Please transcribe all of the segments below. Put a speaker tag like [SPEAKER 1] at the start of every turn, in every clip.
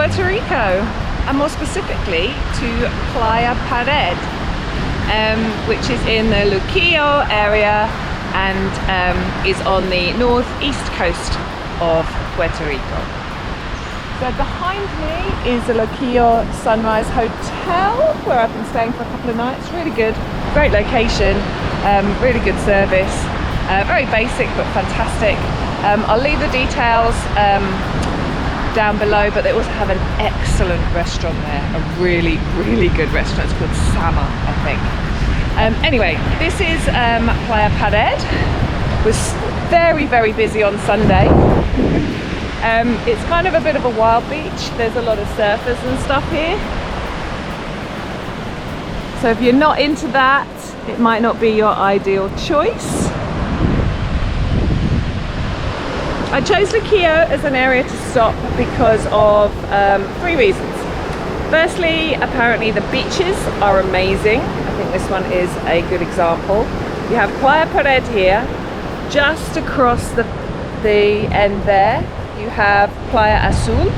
[SPEAKER 1] Puerto Rico, and more specifically to Playa Pared, which is in the Luquillo area and is on the northeast coast of Puerto Rico. So behind me is the Luquillo Sunrise Hotel, where I've been staying for a couple of nights. Really good, great location, really good service, very basic but fantastic. I'll leave the details down below, but they also have an excellent restaurant there, a really good restaurant. It's called Sama, I think. Anyway, this is Playa Pared. It was very busy on Sunday. It's kind of a bit of a wild beach. There's a lot of surfers and stuff here. So if you're not into that, it might not be your ideal choice. I chose Luquillo as an area to stop because of 3 reasons. Firstly, apparently the beaches are amazing. I think this one is a good example. You have Playa Pared here, just across the end there. You have Playa Azul,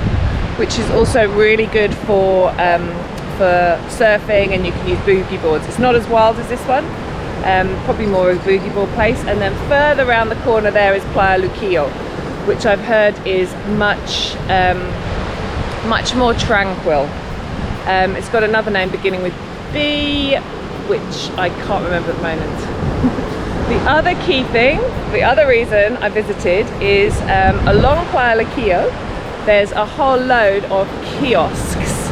[SPEAKER 1] which is also really good for surfing, and you can use boogie boards. It's not as wild as this one, probably more of a boogie board place. And then further around the corner there is Playa Luquillo, which I've heard is much more tranquil. It's got another name beginning with B, which I can't remember at the moment. The other key thing, the other reason I visited is along Playa Luquillo, there's a whole load of kiosks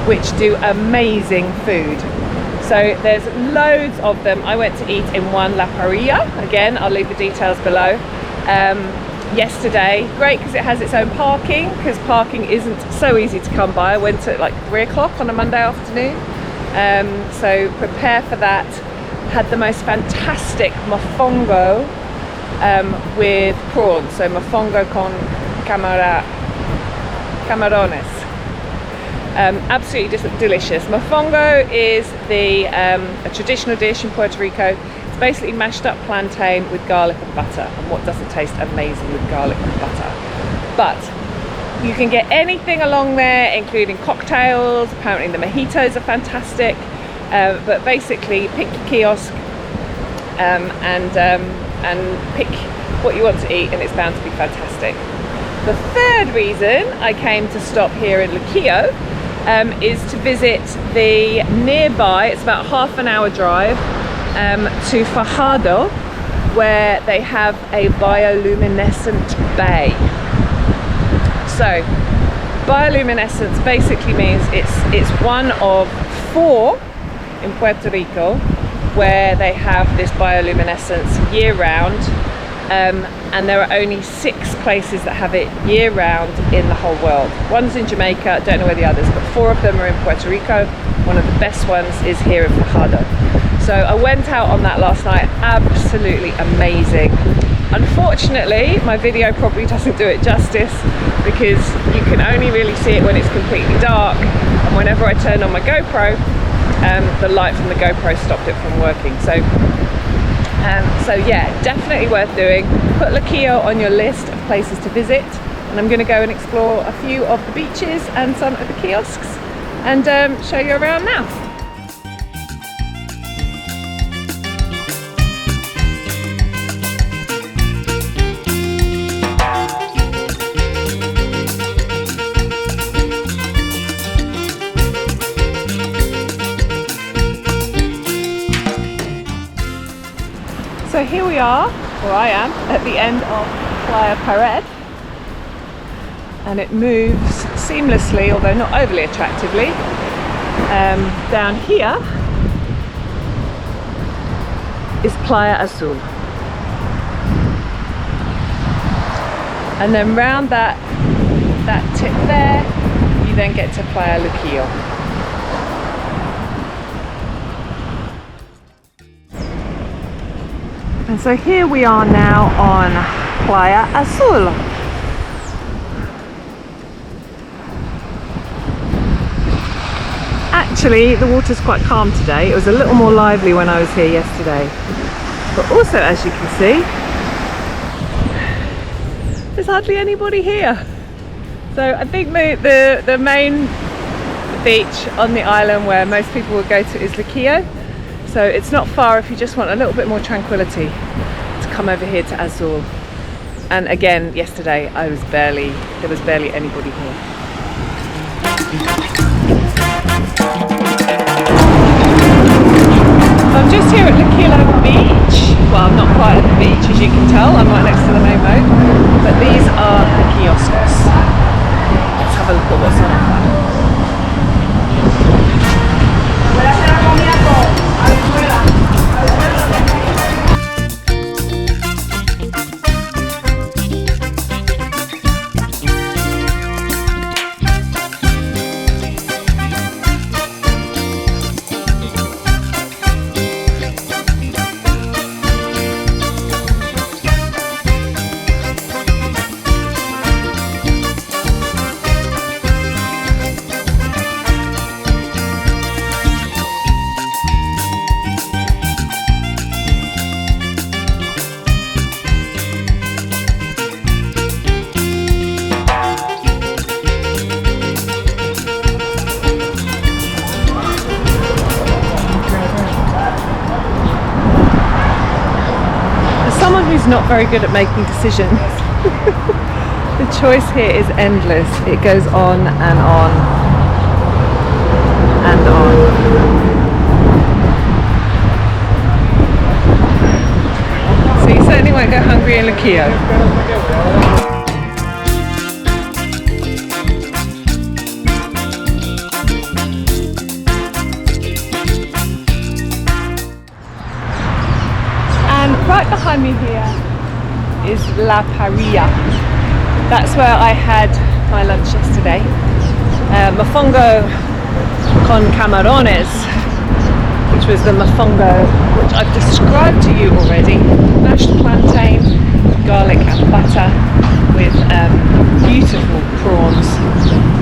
[SPEAKER 1] which do amazing food. So there's loads of them. I went to eat in one La Parrilla. Again, I'll leave the details below. Yesterday, great because it has its own parking, because parking isn't so easy to come by. I went at like 3 o'clock on a Monday afternoon. So prepare for that. Had the most fantastic mofongo with prawns, so mofongo con camarones. Absolutely delicious. Mofongo is a traditional dish in Puerto Rico. It's basically mashed up plantain with garlic and butter, and what doesn't taste amazing with garlic and butter. But you can get anything along there, including cocktails. Apparently the mojitos are fantastic. But basically pick your kiosk and pick what you want to eat, and it's bound to be fantastic. The third reason I came to stop here in Luquillo is to visit the nearby, it's about half an hour drive to Fajardo, where they have a bioluminescent bay. So bioluminescence basically means it's one of 4 in Puerto Rico where they have this bioluminescence year round, and there are only 6 places that have it year round in the whole world. One's in Jamaica, don't know where the others, but 4 of them are in Puerto Rico. One of the best ones is here in Fajardo. So I went out on that last night, absolutely amazing. Unfortunately, my video probably doesn't do it justice, because you can only really see it when it's completely dark, and whenever I turned on my GoPro, the light from the GoPro stopped it from working. So yeah, definitely worth doing. Put Luquillo on your list of places to visit, and I'm going to go and explore a few of the beaches and some of the kiosks and show you around now. So here we are, or I am, at the end of Playa Pared, and it moves seamlessly, although not overly attractively. Down here is Playa Azul, and then round that tip there, you then get to Playa Luquillo. And so here we are now on Playa Azul. Actually, the water's quite calm today. It was a little more lively when I was here yesterday. But also, as you can see, there's hardly anybody here. So I think the main beach on the island where most people will go to is Luquillo. So it's not far if you just want a little bit more tranquility to come over here to Azul. And again, yesterday there was barely anybody here. I'm just here at Luquillo Beach. Well, I'm not quite at the beach, as you can tell. I'm right next to the main boat. But these are the kiosks. Let's have a look at what's on offer. Who's not very good at making decisions. The choice here is endless. It goes on and on and on. So you certainly won't go hungry in Luquillo. Right behind me here is La Pared. That's where I had my lunch yesterday. Mofongo con camarones, which was the mofongo which I've described to you already. Mashed plantain, garlic and butter with beautiful prawns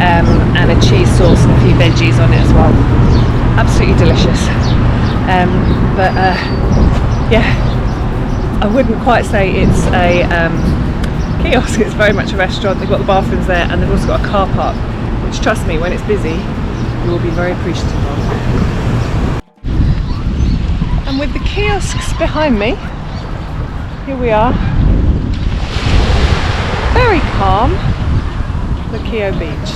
[SPEAKER 1] and a cheese sauce and a few veggies on it as well. Absolutely delicious. Yeah. I wouldn't quite say it's a kiosk, it's very much a restaurant. They've got the bathrooms there and they've also got a car park, which, trust me, when it's busy, you will be very appreciative of. And with the kiosks behind me, here we are, very calm, Luquillo Beach.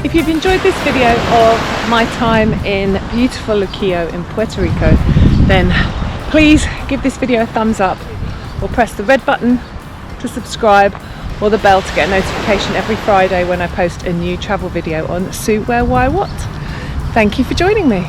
[SPEAKER 1] If you've enjoyed this video of my time in beautiful Luquillo in Puerto Rico, then please give this video a thumbs up or press the red button to subscribe or the bell to get a notification every Friday when I post a new travel video on Sue Where Why What. Thank you for joining me.